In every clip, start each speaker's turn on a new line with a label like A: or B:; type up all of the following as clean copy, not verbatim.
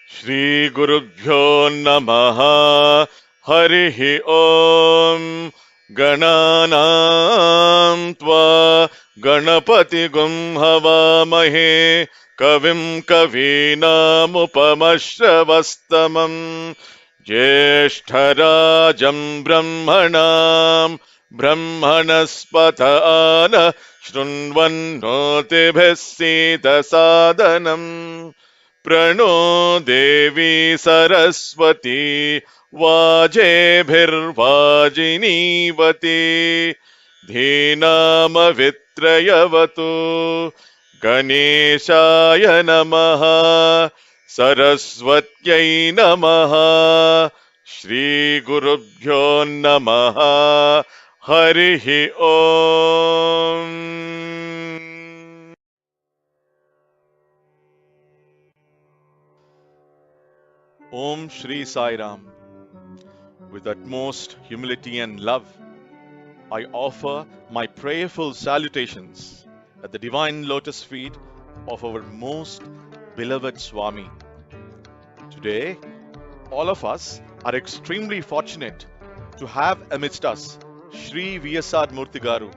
A: Shri Gurubhyo Namaha Harihi Om Gananam Tva Ganapati Gum Havamahe Kavim Kavinam Upamashravastamam Jeshtarajam Brahmanam Brahmanaspatana Shrunvannoti Bhasita Sadhanam Prano Devi Saraswati Vajebhirvajinivati Dhinama Vitrayavatu Ganeshaya Namaha Saraswatyai Namaha Shri Gurubhyo Namaha Harihi Om. Om Shri Sai Ram. With utmost humility and love, I offer my prayerful salutations at the divine lotus feet of our most beloved Swami. Today, all of us are extremely fortunate to have amidst us Shri V.S.R Moorthy garu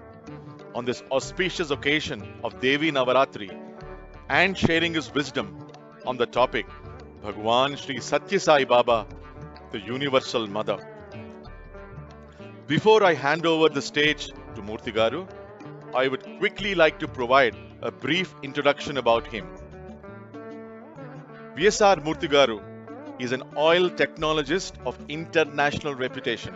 A: on this auspicious occasion of Devi Navaratri and sharing his wisdom on the topic Bhagawan Shri Sathya Sai Baba, the Universal Mother. Before I hand over the stage to Moorthy garu, I would quickly like to provide a brief introduction about him. V.S.R Moorthy garu is an oil technologist of international reputation.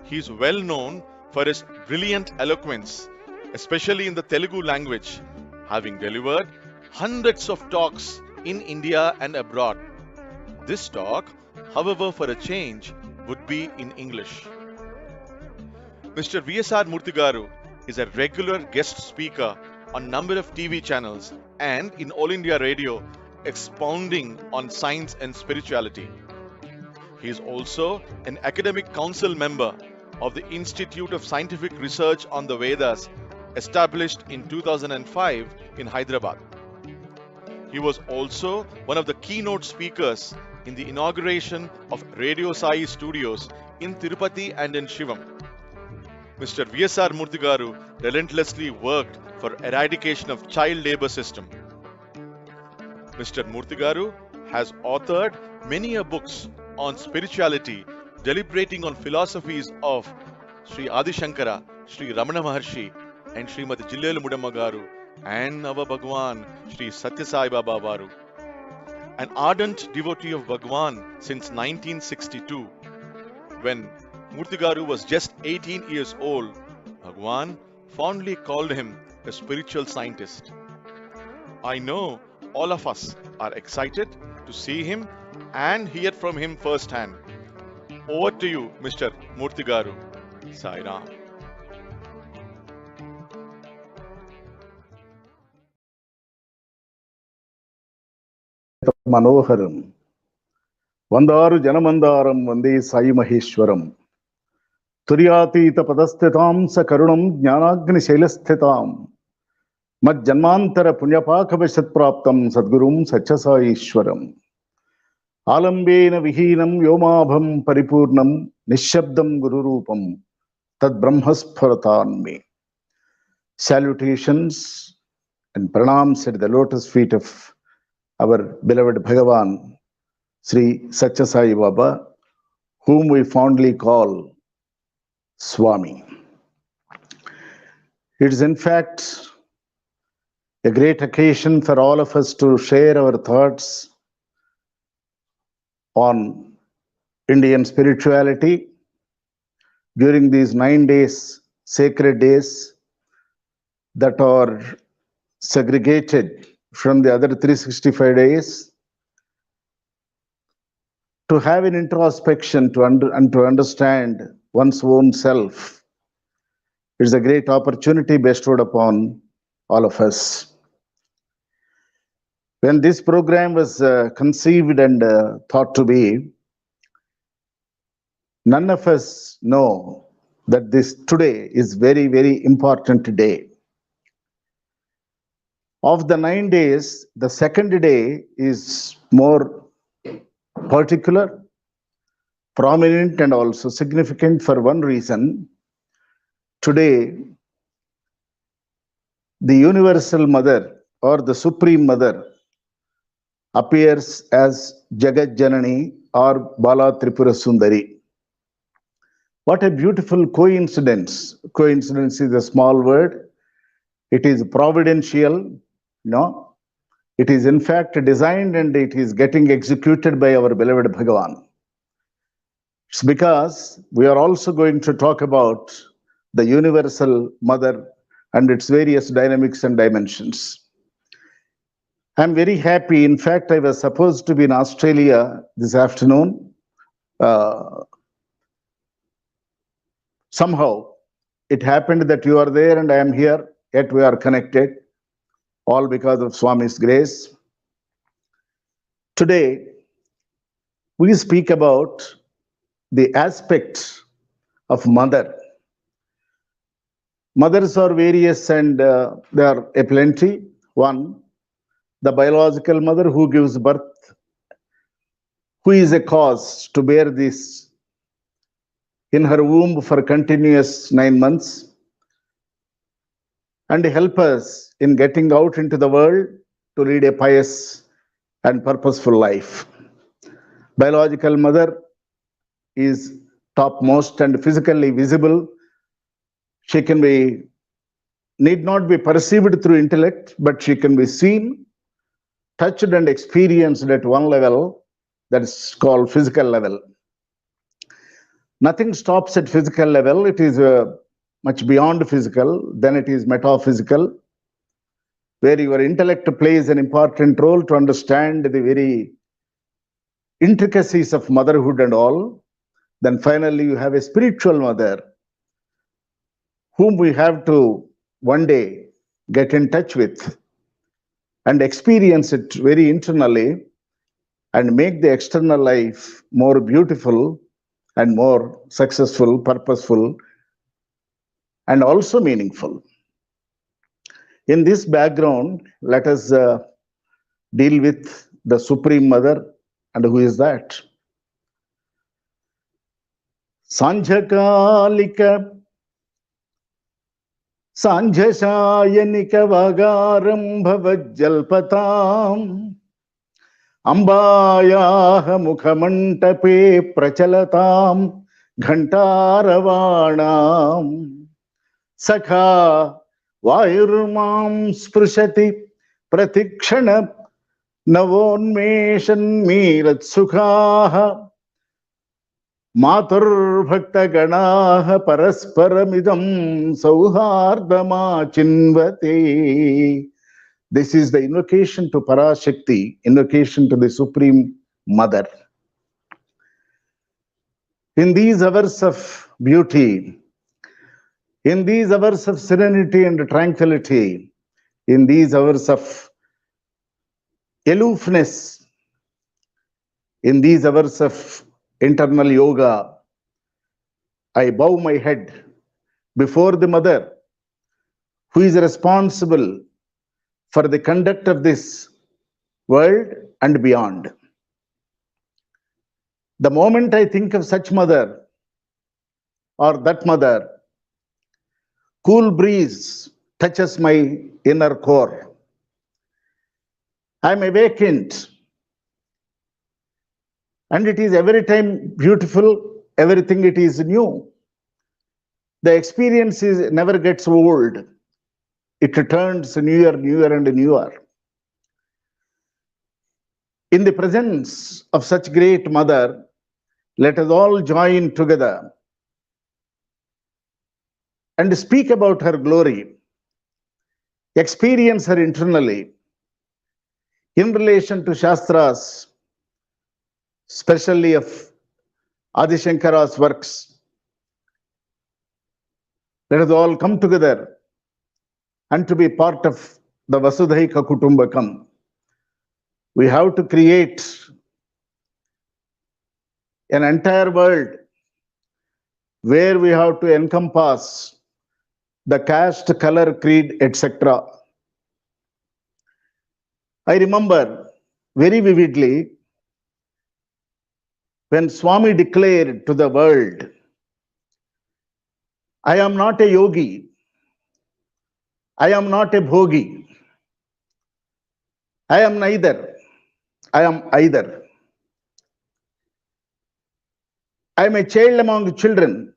A: He is well known for his brilliant eloquence, especially in the Telugu language, having delivered hundreds of talks in India and abroad. This talk, however, for a change, would be in English. Mr. V.S.R Moorthy garu is a regular guest speaker on a number of TV channels and in All India Radio, expounding on science and spirituality. He is also an academic council member of the Institute of Scientific Research on the Vedas, established in 2005 in Hyderabad. He was also one of the keynote speakers in the inauguration of RadioSai studios in Tirupati and in Shivam. Mr. V.S.R Moorthy garu relentlessly worked for eradication of child labor system. Mr. Moorthy garu has authored many books on spirituality, deliberating on philosophies of Sri Adi Sankara, Sri Ramana Maharshi, and Srimati Jillelu Mudamma garu, and our Bhagawan, Sri Sathya Sai Baba Varu. An ardent devotee of Bhagawan since 1962, when Moorthy garu was just 18 years old, Bhagawan fondly called him a spiritual scientist. I know all of us are excited to see him and hear from him firsthand. Over to you, Mr. Moorthy garu. Sai Ram.
B: Manoharam Vandaru Janamandaram Vande Sai Maheshwaram Turyatita Padasthitam Sakarunam Jnanagni Shailasthitam Mad Janmantara Punyapakavashat Praptam Sadgurum Sathya Sai Ishwaram Alambena Vihinam Yomabham Paripurnam Nishabdam Gururupam Tad Brahmasparatanme. Salutations and pranams at the lotus feet of our beloved Bhagavan, Sri Sathya Sai Baba, whom we fondly call Swami. It is in fact a great occasion for all of us to share our thoughts on Indian spirituality during these 9 days, sacred days that are segregated from the other 365 days, to have an introspection and to understand one's own self. It is a great opportunity bestowed upon all of us. When this program was conceived and thought to be, none of us know that this today is very, very important day. Of the 9 days, the second day is more particular, prominent, and also significant for one reason. Today, the universal mother or the supreme mother appears as Jagat Janani or Bala Tripura Sundari. What a beautiful coincidence. Coincidence is a small word. It is providential. No, it is in fact designed and it is getting executed by our beloved Bhagawan. It's because we are also going to talk about the universal mother and its various dynamics and dimensions. I'm very happy. In fact, I was supposed to be in Australia this afternoon. Somehow, it happened that you are there and I am here, yet we are connected, all because of Swami's grace. Today, we speak about the aspects of mother. Mothers are various and there are a plenty. One, the biological mother who gives birth, who is a cause to bear this in her womb for continuous 9 months and help us in getting out into the world to lead a pious and purposeful life. Biological mother is topmost and physically visible. She can be, need not be perceived through intellect, but she can be seen, touched and experienced at one level, that is called physical level. Nothing stops at physical level. It is much beyond physical. Then it is metaphysical, where your intellect plays an important role to understand the very intricacies of motherhood and all. Then finally, you have a spiritual mother whom we have to one day get in touch with and experience it very internally and make the external life more beautiful and more successful, purposeful, and also meaningful. In this background, let us deal with the Supreme Mother. And who is that? Sanjhakalika Sanjhasayanika Vagaram Bhavajjalpatam Ambayaha Mukhamantape Prachalatam Ghantaravanam Sakha Vayurmam Sprushati Pratikshana Navonmeshan Mirat Sukhaha Matur Bhakta Ganaha Parasparamidam Sauhardama Chinvate. This is the invocation to Parashakti, invocation to the Supreme Mother. In these hours of beauty, in these hours of serenity and tranquility, in these hours of aloofness, in these hours of internal yoga, I bow my head before the Mother who is responsible for the conduct of this world and beyond. The moment I think of such mother or that mother, cool breeze touches my inner core. I am awakened, and it is every time beautiful, everything it is new. The experience never gets old. It returns newer, newer, and newer. In the presence of such great mother, let us all join together and speak about her glory, experience her internally in relation to Shastras, especially of Adi Shankara's works. Let us all come together and to be part of the Vasudhaika Kutumbakam. We have to create an entire world where we have to encompass the caste, color, creed, etc. I remember very vividly when Swami declared to the world, I am not a yogi, I am not a bhogi, I am neither, I am either. I am a child among children,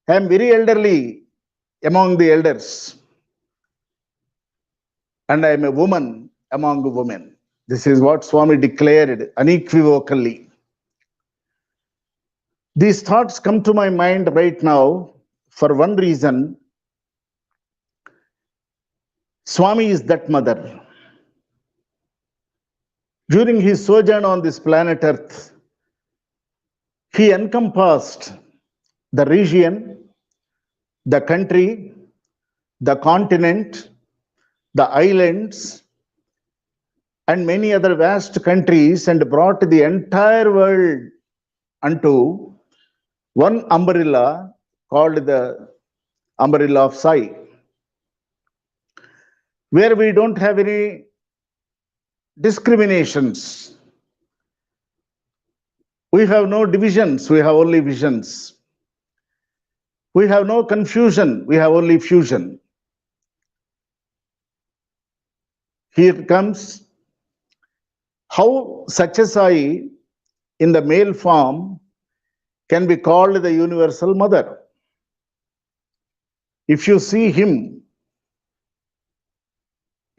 B: I am very elderly among the elders, and I am a woman among women. This is what Swami declared unequivocally. These thoughts come to my mind right now for one reason. Swami is that mother. During his sojourn on this planet Earth, he encompassed the region, the country, the continent, the islands, and many other vast countries, and brought the entire world unto one umbrella called the umbrella of Sai, where we don't have any discriminations. We have no divisions, we have only visions. We have no confusion, we have only fusion. Here comes how Sathya Sai in the male form can be called the universal mother. If you see him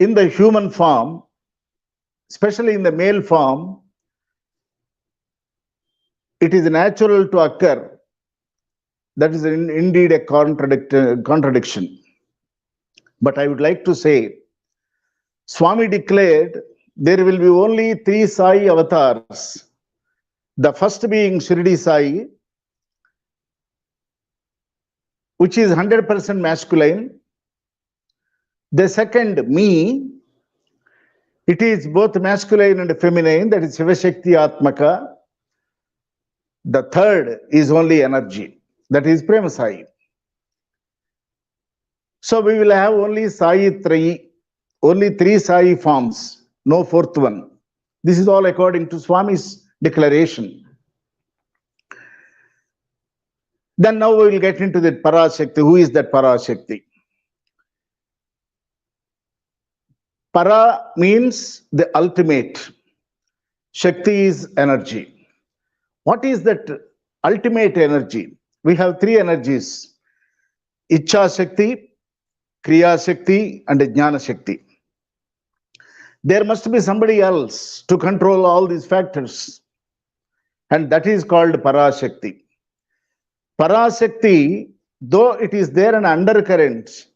B: in the human form, especially in the male form, it is natural to occur. That is indeed a contradiction. But I would like to say, Swami declared there will be only 3 Sai avatars. The first being Shirdi Sai, which is 100% masculine. The second, me, it is both masculine and feminine, that is Shiva Shakti Atmaka. The third is only energy, that is Prema Sai. So we will have only Sai 3, only 3 Sai forms, no fourth one. This is all according to Swami's declaration. Then now we will get into the Parashakti. Who is that Parashakti? Para means the ultimate. Shakti is energy. What is that ultimate energy? We have 3 energies: Ichha Shakti, Kriya Shakti, and Jnana Shakti. There must be somebody else to control all these factors, and that is called Parashakti. Parashakti, though it is there an undercurrent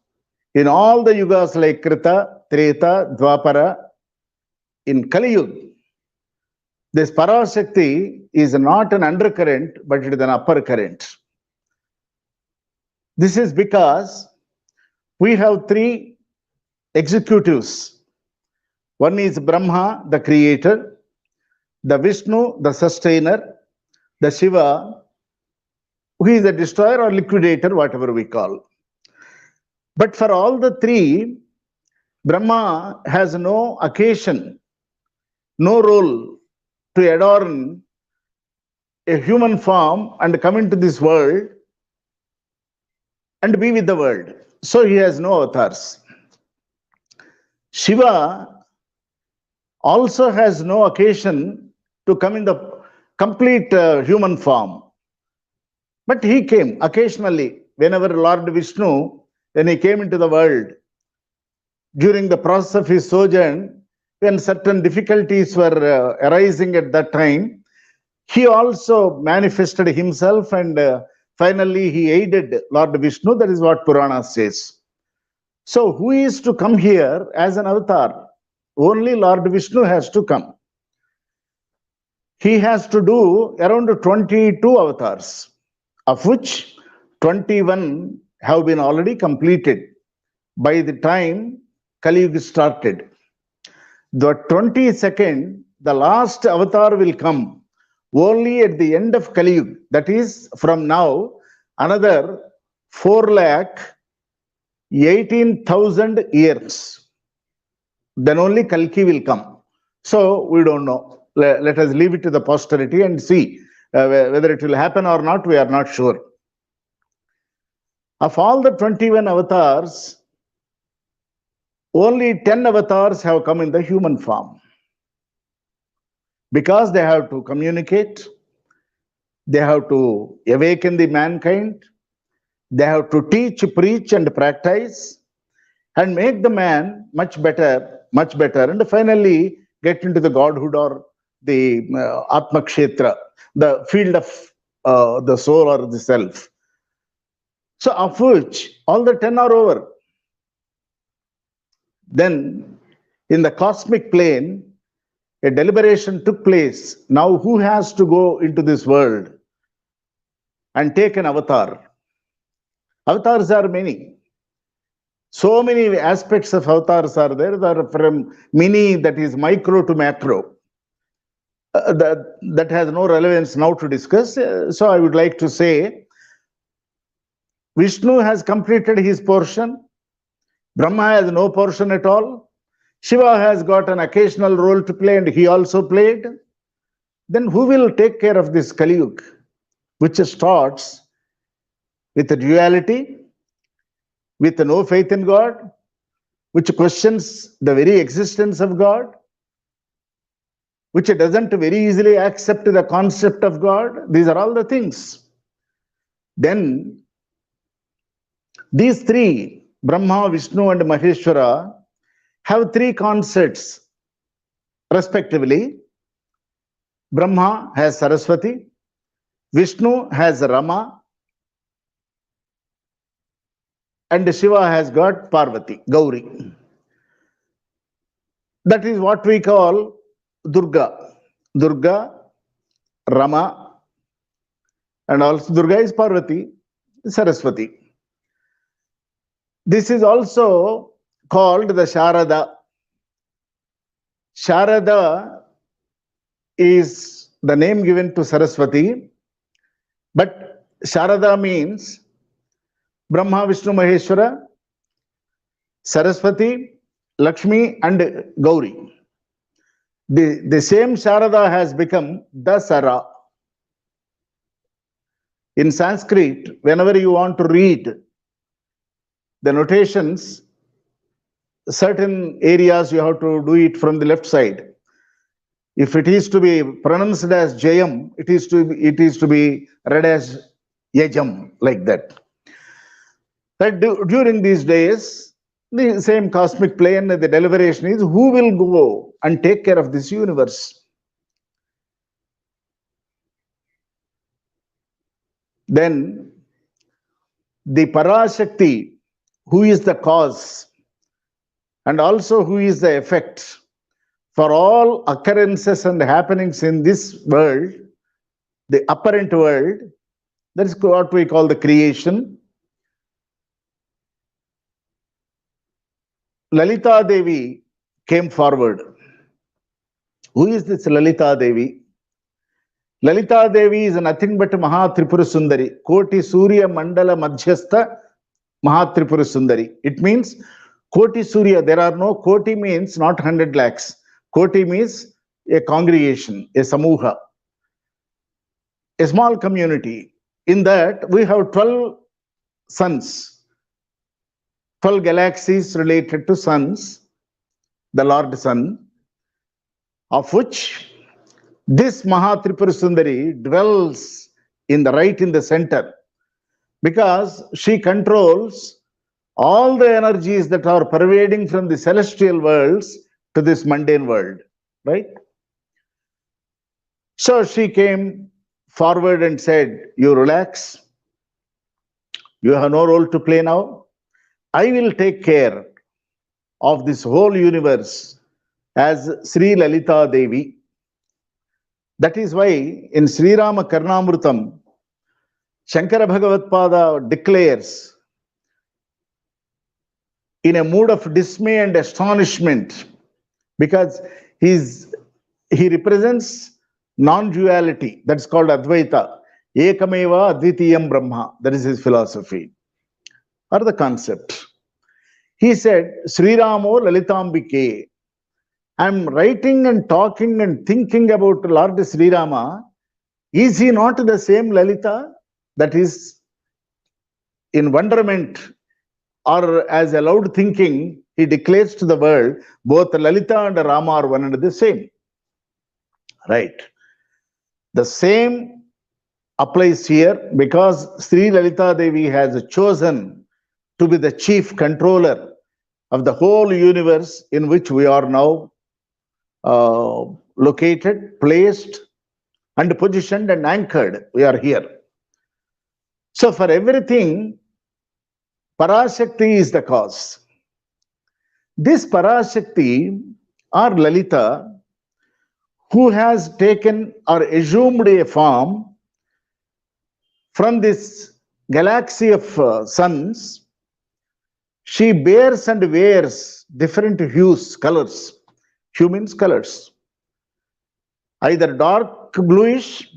B: in all the yugas like Krita, Treta, Dwapara, in Kali Yuga, this Parashakti is not an undercurrent, but it is an upper current. This is because we have 3 executives. One is Brahma, the creator, the Vishnu, the sustainer, the Shiva, who is the destroyer or liquidator, whatever we call. But for all the 3, Brahma has no occasion, no role to adorn a human form and come into this world and be with the world. So he has no avatars. Shiva also has no occasion to come in the complete human form. But he came occasionally, whenever Lord Vishnu, when he came into the world, during the process of his sojourn, when certain difficulties were arising at that time, he also manifested himself, and finally he aided Lord Vishnu. That is what Purana says. So who is to come here as an avatar? Only Lord Vishnu has to come. He has to do around 22 avatars, of which 21 have been already completed by the time Kali Yuga started. The 22nd, the last avatar will come only at the end of Kali Yuga. That is, from now, another 4,18,000 years. Then only Kalki will come. So we don't know. Let us leave it to the posterity and see whether it will happen or not. We are not sure. Of all the 21 avatars, only 10 avatars have come in the human form. Because they have to communicate, they have to awaken the mankind, they have to teach, preach, and practice, and make the man much better, and finally get into the godhood or the Atma Kshetra, the field of the soul or the self. So, of which all the 10 are over. Then, in the cosmic plane, a deliberation took place. Now, who has to go into this world and take an avatar? Avatars are many. So many aspects of avatars are there. They are from mini, that is micro, to macro. That has no relevance now to discuss. So I would like to say, Vishnu has completed his portion. Brahma has no portion at all. Shiva has got an occasional role to play, and he also played. Then who will take care of this Kali Yuga, which starts with a duality, with no faith in God, which questions the very existence of God, which doesn't very easily accept the concept of God? These are all the things. Then these three, Brahma, Vishnu, and Maheshwara, have three concepts respectively. Brahma has Saraswati, Vishnu has Rama, and Shiva has got Parvati, Gauri. That is what we call Durga. Durga, Rama, and also Durga is Parvati, Saraswati. This is also called the Sharada. Sharada is the name given to Saraswati, but Sharada means Brahma, Vishnu, Maheshwara, Saraswati, Lakshmi, and Gauri. The same Sharada has become Dasara. In Sanskrit, whenever you want to read the notations, certain areas you have to do it from the left side. If it is to be pronounced as Jayam, it is to be read as Yajam, like that. That during these days, the same cosmic plane, the deliberation is who will go and take care of this universe. Then the Parashakti, who is the cause and also who is the effect for all occurrences and happenings in this world, the apparent world, that is what we call the creation. Lalita Devi came forward. Who is this Lalita Devi? Lalita Devi is nothing but Maha Tripura Sundari, Koti Surya Mandala Madhyastha Maha Tripura Sundari. It means Koti Surya. There are no Koti means not 100 lakhs. Koti means a congregation, a samuha, a small community. In that we have 12 suns, 12 galaxies related to suns, the Lord Sun, of which this Maha Tripura Sundari dwells in the center, because she controls all the energies that are pervading from the celestial worlds to this mundane world, right? So she came forward and said, you relax, you have no role to play now. I will take care of this whole universe as Sri Lalita Devi. That is why in Sri Rama Karnamrutam, Shankara Bhagavatpada declares, in a mood of dismay and astonishment, because he represents non-duality, that's called Advaita. Ekameva Advitiyam Brahma, that is his philosophy, or the concept. He said, Sri Ramo Lalitambike, I'm writing and talking and thinking about Lord Sri Rama. Is he not the same Lalita that is in wonderment, or as a loud thinking, he declares to the world, both Lalita and Rama are one and the same. Right. The same applies here because Sri Lalita Devi has chosen to be the chief controller of the whole universe in which we are now located, placed, and positioned and anchored. We are here. So for everything, Parashakti is the cause. This Parashakti or Lalita, who has taken or assumed a form from this galaxy of suns, she bears and wears different hues, colors, humans' colors, either dark bluish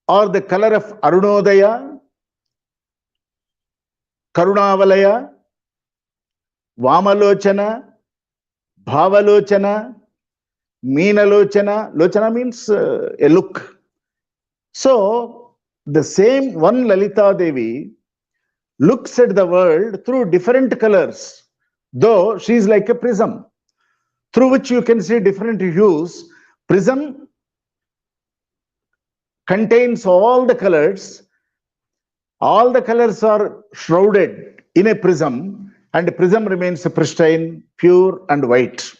B: or the color of Arunodaya, Karunavalaya, Vamalochana, Bhavalochana, Meenalochana. Lochana means a look. So the same one Lalita Devi looks at the world through different colors, though she is like a prism through which you can see different hues. Prism contains all the colors. All the colors are shrouded in a prism, and the prism remains pristine, pure, and white.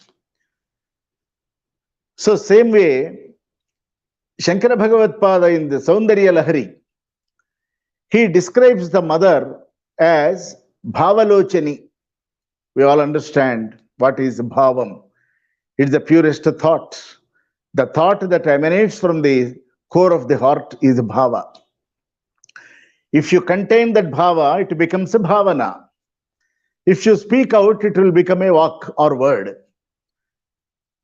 B: So same way, Shankara Bhagavad Pada in the Saundarya Lahari, he describes the mother as Bhavalochani. We all understand what is Bhavam. It's the purest thought. The thought that emanates from the core of the heart is Bhava. If you contain that Bhava, it becomes a Bhavana. If you speak out, it will become a walk or word.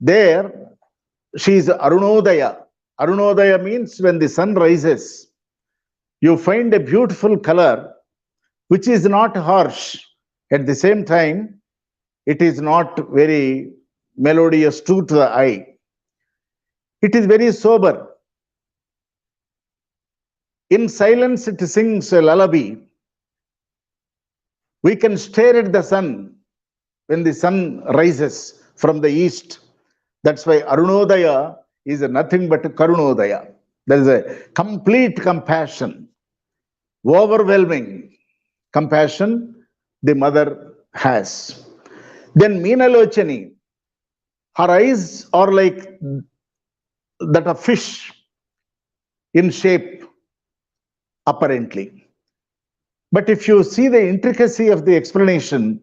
B: There, she is Arunodaya. Arunodaya means when the sun rises, you find a beautiful color which is not harsh. At the same time, it is not very melodious to the eye. It is very sober. In silence, it sings a lullaby. We can stare at the sun when the sun rises from the east. That's why Arunodaya is nothing but Karunodaya. There is a complete compassion, overwhelming compassion the mother has. Then Meenalochani, her eyes are like that of fish in shape, apparently. But if you see the intricacy of the explanation,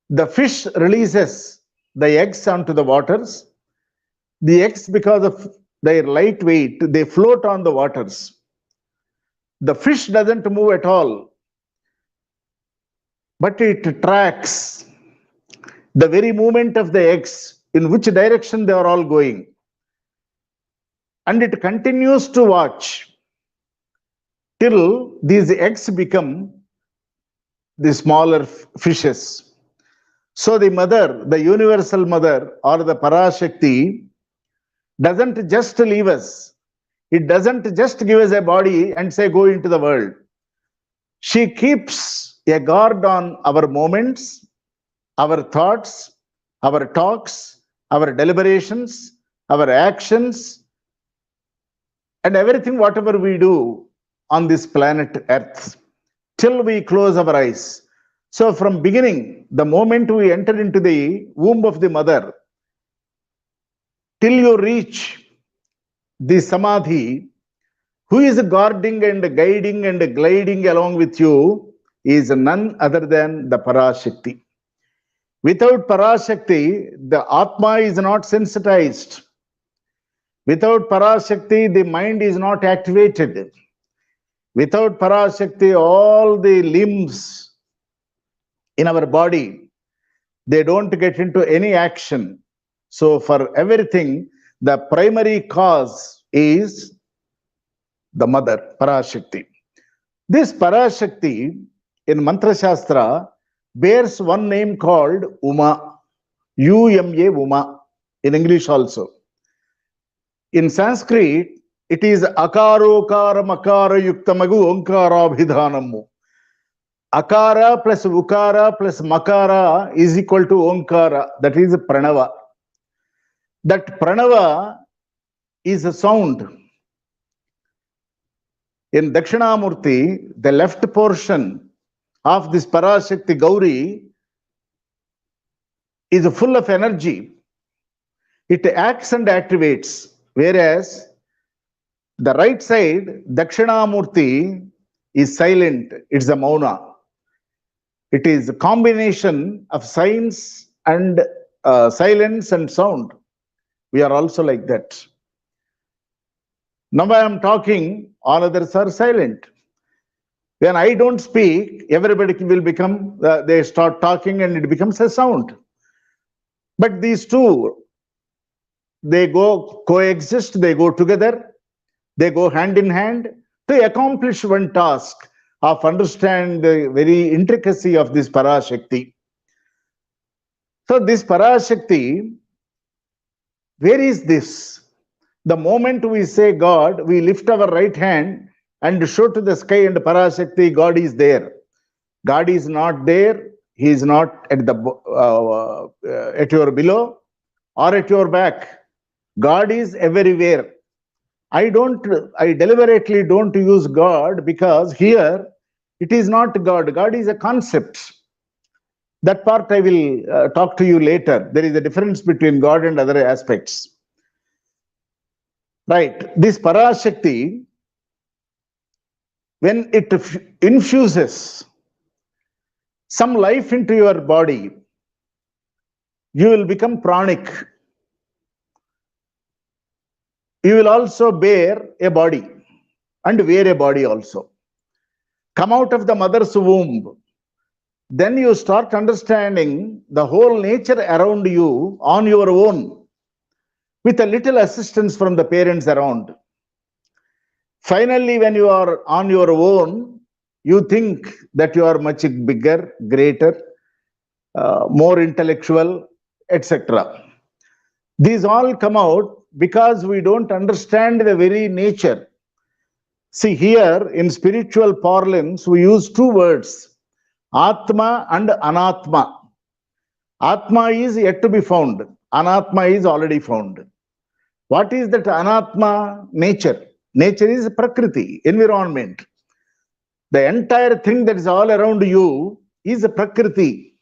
B: the fish releases the eggs onto the waters. The eggs, because of their light weight, they float on the waters. The fish doesn't move at all, but it tracks the very movement of the eggs, in which direction they are all going. And it continues to watch till these eggs become the smaller fishes. So the mother, the universal mother or the Parashakti, doesn't just leave us. It doesn't just give us a body and say, go into the world. She keeps a guard on our moments, our thoughts, our talks, our deliberations, our actions, and everything, whatever we do on this planet Earth, till we close our eyes. So from beginning, the moment we enter into the womb of the mother, till you reach the Samadhi, who is guarding and guiding and gliding along with you is none other than the Parashakti. Without Parashakti, the Atma is not sensitized. Without Parashakti, the mind is not activated. Without Parashakti, all the limbs in our body, they don't get into any action. So for everything, the primary cause is the mother, Parashakti. This Parashakti in Mantra Shastra bears one name called Uma, U-M-A, Uma, in English also. In Sanskrit, it is Akarokara Makara Yuktamagu Onkara Abhidhanamu. Akara plus Ukara plus Makara is equal to Onkara. That is Pranava. That Pranava is a sound. In Dakshinamurti, the left portion of this Parashakti Gauri is full of energy. It acts and activates. Whereas the right side, Dakshinamurti, is silent. It's a Mauna. It is a combination of science and silence and sound. We are also like that. Now I am talking, all others are silent. When I don't speak, everybody will become, they start talking and it becomes a sound. But these two, they go coexist, they go together, they go hand in hand to accomplish one task of understand the very intricacy of this Parashakti. So this Parashakti, where is this? The moment we say God, we lift our right hand and show to the sky and Parashakti, God is there. God is not there. He is not at the at your below or at your back. God is everywhere. I deliberately don't use God because here it is not God. God is a concept. That part I will talk to you later. There is a difference between God and other aspects. Right. This Parashakti, when it infuses some life into your body, you will become pranic. You will also bear a body and wear a body also. Come out of the mother's womb. Then you start understanding the whole nature around you on your own with a little assistance from the parents around. Finally, when you are on your own, you think that you are much bigger, greater, more intellectual, etc. These all come out because we don't understand the very nature. See, here in spiritual parlance, we use two words, Atma and Anatma. Atma is yet to be found. Anatma is already found. What is that Anatma? Nature. Nature is Prakriti, environment. The entire thing that is all around you is a Prakriti.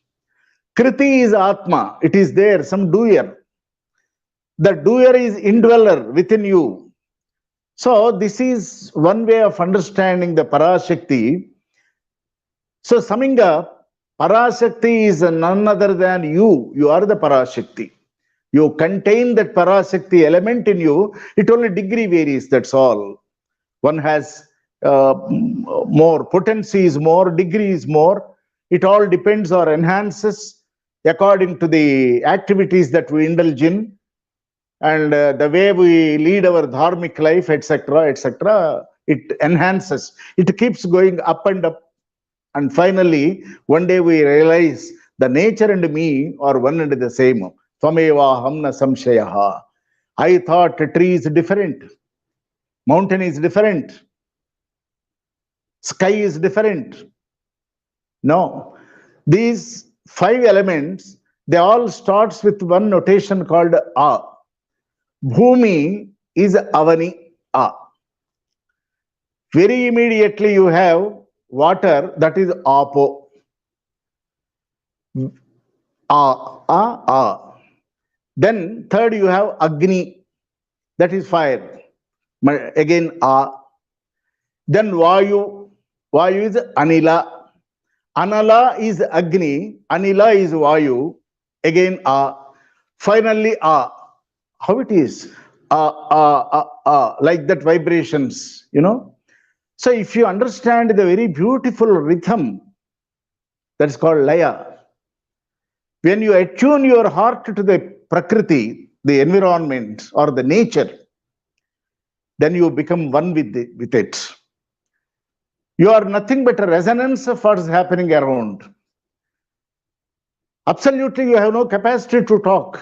B: Kriti is Atma. It is there, some doer. The doer is indweller within you. So this is one way of understanding the Parashakti. So summing up, Parashakti is none other than you. You are the Parashakti. You contain that Parashakti element in you. It only degree varies, that's all. One has more, potency is more, degree is more. It all depends or enhances according to the activities that we indulge in and the way we lead our dharmic life, etc., etc. It enhances. It keeps going up and up. And finally, one day we realize the nature and me are one and the same. Tvameva hamna samshayaha. I thought a tree is different, mountain is different, sky is different. No. These five elements, they all starts with one notation called A. Bhumi is Avani A. Very immediately you have water, that is Apo. A. Then third you have Agni, that is fire. Again A. Then Vayu. Vayu is Anila. Anala is Agni. Anila is Vayu. Again A. Finally A. How it is? Like that vibrations, you know. So if you understand the very beautiful rhythm, that's called Laya. When you attune your heart to the Prakriti, the environment or the nature, then you become one with it. You are nothing but a resonance of what is happening around. Absolutely, you have no capacity to talk,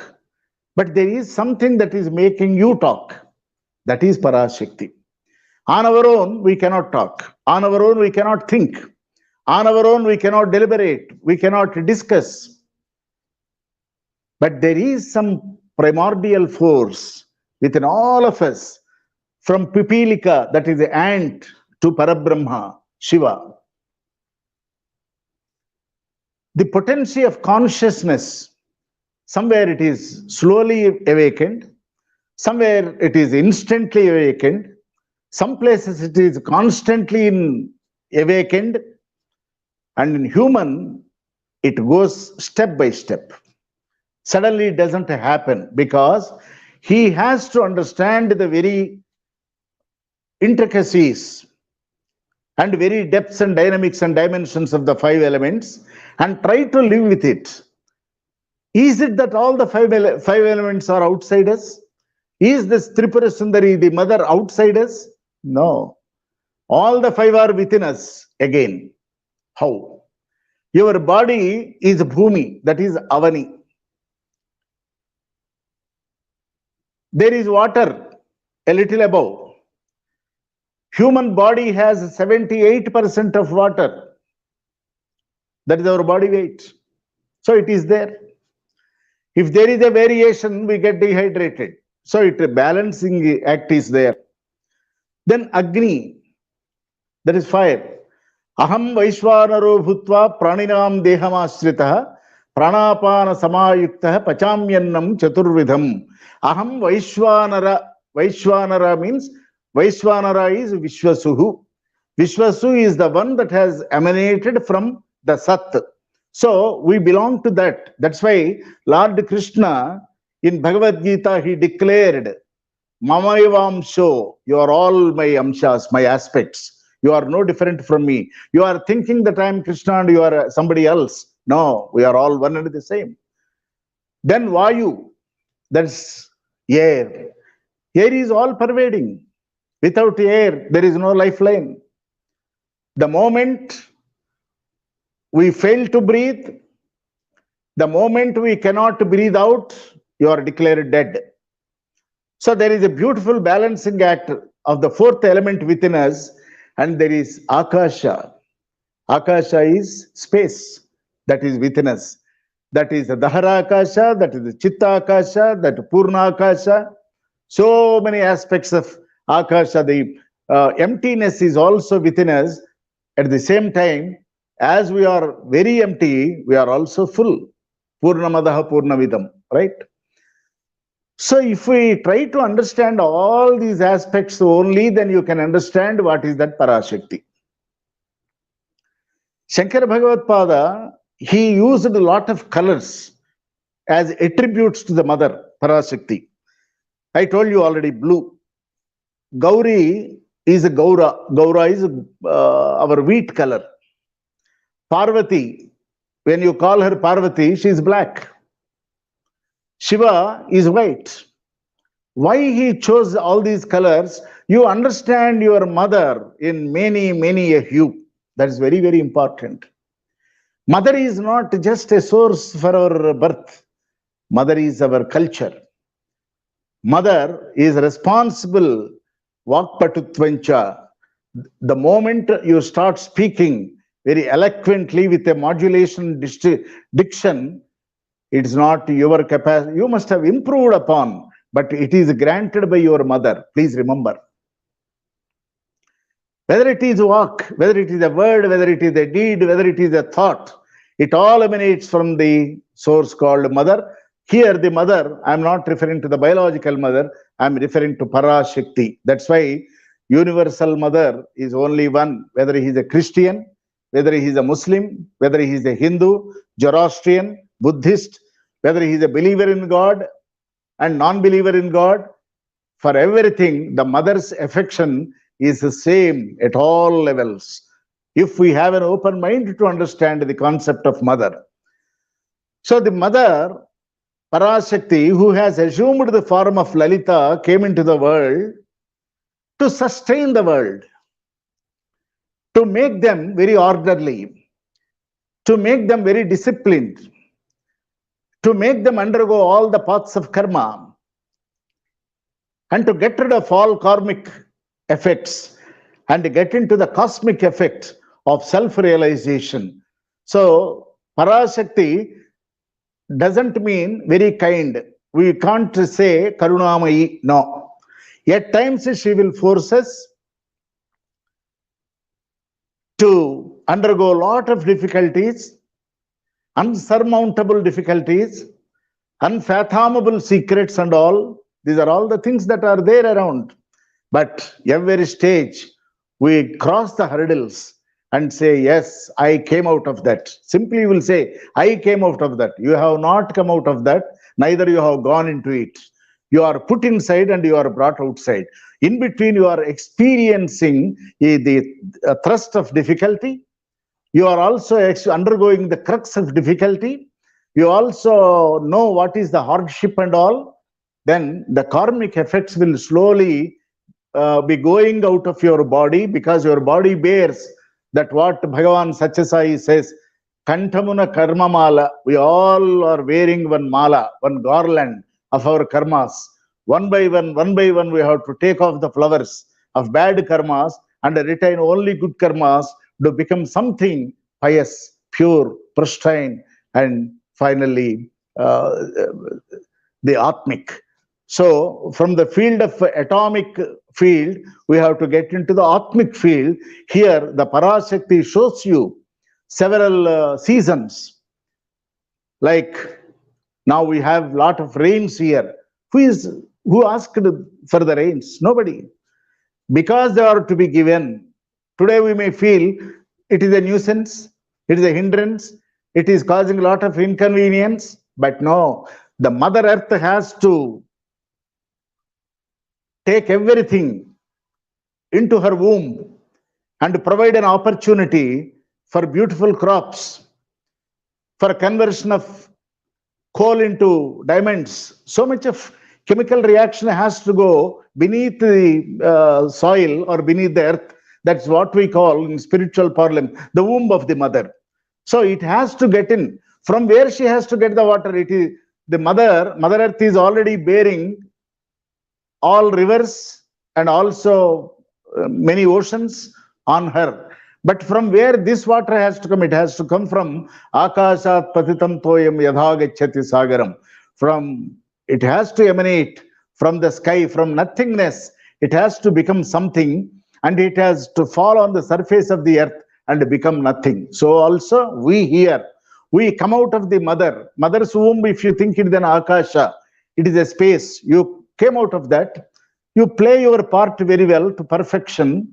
B: but there is something that is making you talk. That is Parashakti. On our own, we cannot talk. On our own, we cannot think. On our own, we cannot deliberate. We cannot discuss. But there is some primordial force within all of us, from Pipilika, that is the ant, to Parabrahma, Shiva. The potency of consciousness, somewhere it is slowly awakened, somewhere it is instantly awakened, some places it is constantly awakened, and in human, it goes step by step. Suddenly it doesn't happen because he has to understand the very intricacies and very depths and dynamics and dimensions of the five elements and try to live with it. Is it that all the five elements are outside us? Is this Tripura Sundari, the mother, outside us? No. All the five are within us again. How? Your body is Bhumi, that is Avani. There is water a little above. Human body has 78% of water. That is our body weight. So it is there. If there is a variation, we get dehydrated. So a balancing act is there. Then Agni, that is fire. Aham Vaishwanaro Bhutva Praninam Dehamashritaha Pranapana Samayuktah Pachamyannam Chaturvidham. Aham Vaishwanara. Vaishwanara means Vaishwanara is Vishwasuhu. Vishwasu is the one that has emanated from the Sat. So we belong to that. That's why Lord Krishna in Bhagavad Gita, he declared, Mamayavamsho, you are all my amshas, my aspects. You are no different from me. You are thinking that I am Krishna and you are somebody else. No, we are all one and the same. Then Vayu, that's air. Air is all pervading. Without air, there is no lifeline. The moment we fail to breathe, the moment we cannot breathe out, you are declared dead. So there is a beautiful balancing act of the fourth element within us, and there is Akasha. Akasha is space that is within us. That is the Dahara Akasha, that is the Chitta Akasha, that Purna Akasha. So many aspects of Akasha. The emptiness is also within us. At the same time, as we are very empty, we are also full. Purnamadaha Purnavidam, right? So if we try to understand all these aspects only, then you can understand what is that Parashakti. Shankara Bhagavad Pada, he used a lot of colors as attributes to the mother, Parashakti. I told you already, blue. Gauri is a Gaura. Gaura is our wheat color. Parvati, when you call her Parvati, she is black. Shiva is white. Why he chose all these colors? You understand your mother in many a hue. That is very, very important. Mother is not just a source for our birth. Mother is our culture. Mother is responsible. Vakpatutvancha. The moment you start speaking very eloquently with a modulation diction, it is not your capacity. You must have improved upon, but it is granted by your mother. Please remember. Whether it is walk, whether it is a word, whether it is a deed, whether it is a thought, it all emanates from the source called mother. Here the mother, I am not referring to the biological mother, I am referring to Parashakti. That's why universal mother is only one, whether he is a Christian, whether he is a Muslim, whether he is a Hindu, Zoroastrian, Buddhist, whether he is a believer in God and non-believer in God, for everything, the mother's affection is the same at all levels. If we have an open mind to understand the concept of mother. So the mother, Parashakti, who has assumed the form of Lalita, came into the world to sustain the world, to make them very orderly, to make them very disciplined, to make them undergo all the paths of karma and to get rid of all karmic effects and get into the cosmic effect of self-realization. So, Parashakti doesn't mean very kind. We can't say Karunamayi, no. At times she will force us to undergo a lot of difficulties, unsurmountable difficulties, unfathomable secrets and all. These are all the things that are there around. But every stage, we cross the hurdles and say, yes, I came out of that. Simply you will say, I came out of that. You have not come out of that, neither you have gone into it. You are put inside and you are brought outside. In between, you are experiencing the thrust of difficulty. You are also undergoing the crux of difficulty. You also know what is the hardship and all. Then the karmic effects will slowly be going out of your body, because your body bears that what Bhagawan Sathya Sai says, Kantamuna karma mala. We all are wearing one mala, one garland of our karmas. One by one, we have to take off the flowers of bad karmas and retain only good karmas to become something pious, pure, pristine, and finally the Atmic. So from the field of atomic field, we have to get into the Atmic field. Here, the Parashakti shows you several seasons. Like now we have lot of rains here. Who asked for the rains? Nobody. Because they are to be given. Today we may feel it is a nuisance, it is a hindrance, it is causing a lot of inconvenience. But no, the Mother Earth has to take everything into her womb and provide an opportunity for beautiful crops, for conversion of coal into diamonds. So much of chemical reaction has to go beneath the soil or beneath the earth. That's what we call in spiritual parlance the womb of the mother. So it has to get in. From where she has to get the water? It is the mother earth is already bearing all rivers and also many oceans on her. But from where this water has to come? It has to come from Akashat Patitam Toyam Yadha Gacchati Sagaram. It has to emanate from the sky, from nothingness. It has to become something, and it has to fall on the surface of the earth and become nothing. So also we here, we come out of the mother's womb. If you think it is an Akasha, it is a space. You came out of that. You play your part very well to perfection.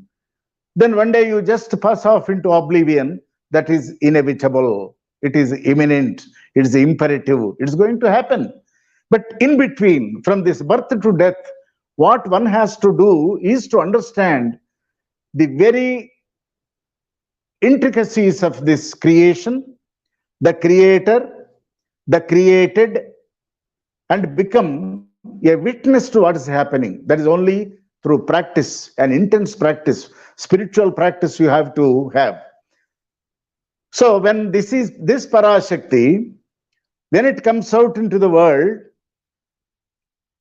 B: Then one day you just pass off into oblivion. That is inevitable. It is imminent. It is imperative. It is going to happen. But in between, from this birth to death, what one has to do is to understand the very intricacies of this creation, the creator, the created, and become a witness to what is happening. That is only through practice, an intense practice, spiritual practice you have to have. So when this Parashakti, when it comes out into the world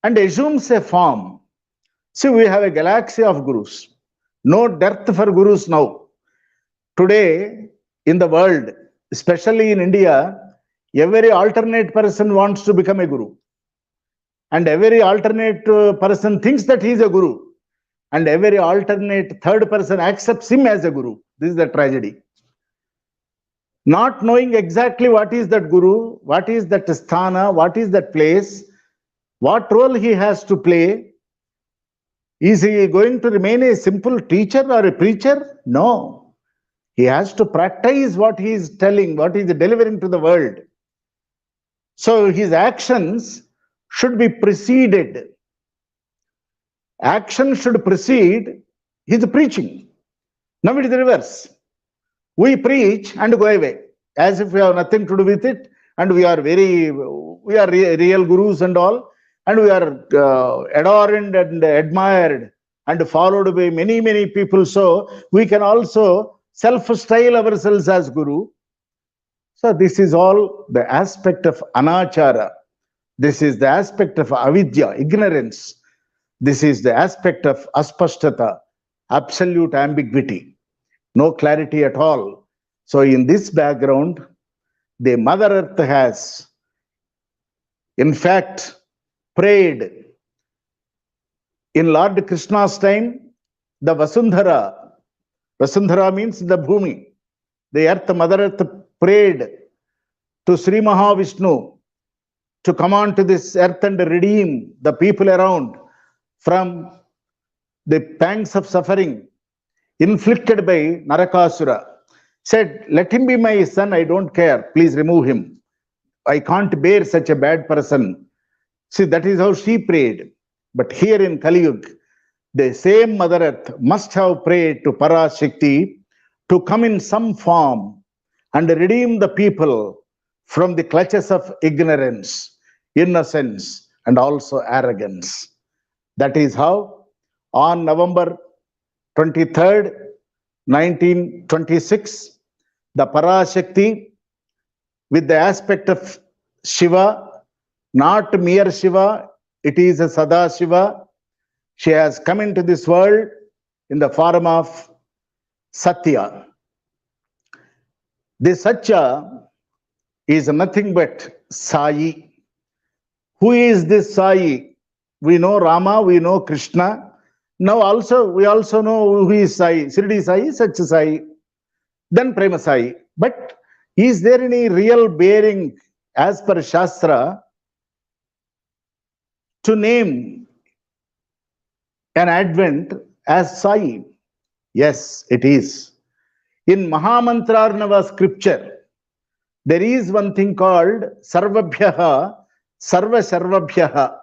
B: and assumes a form, see, we have a galaxy of gurus. No dearth for gurus now. Today, in the world, especially in India, every alternate person wants to become a guru. And every alternate person thinks that he is a guru. And every alternate third person accepts him as a guru. This is the tragedy. Not knowing exactly what is that guru, what is that sthana, what is that place, what role he has to play. Is he going to remain a simple teacher or a preacher? No. He has to practice what he is telling, what he is delivering to the world. So his actions should be preceded. Action should precede his preaching. Now it is the reverse. We preach and go away as if we have nothing to do with it, and we are real gurus and all, and we are adored and admired and followed by many people. So we can also self-style ourselves as guru. So this is all the aspect of anachara. This is the aspect of avidya, ignorance. This is the aspect of aspashtata, absolute ambiguity, no clarity at all. So in this background, the Mother Earth has, in fact, prayed. In Lord Krishna's time, the Vasundhara means the Bhumi, the earth, Mother Earth prayed to Sri Mahavishnu to come on to this earth and redeem the people around from the pangs of suffering inflicted by Narakasura. Said, let him be my son, I don't care, please remove him. I can't bear such a bad person. See, that is how she prayed. But here in Kali Yuga, the same Mother Earth must have prayed to Parashakti to come in some form and redeem the people from the clutches of ignorance, innocence, and also arrogance. That is how on November 23rd, 1926, the Parashakti, with the aspect of Shiva, not mere Shiva, it is a Sada Shiva. She has come into this world in the form of Sathya. This Satya is nothing but Sai. Who is this Sai? We know Rama, we know Krishna. Now we also know who is Sai. Shirdi Sai, Satya Sai, then Prema Sai. But is there any real bearing as per Shastra to name an Advent as Sai? Yes, it is. In Mahamantrarnava scripture, there is one thing called Sarvabhyaha, Sarva Sarvabhyaha.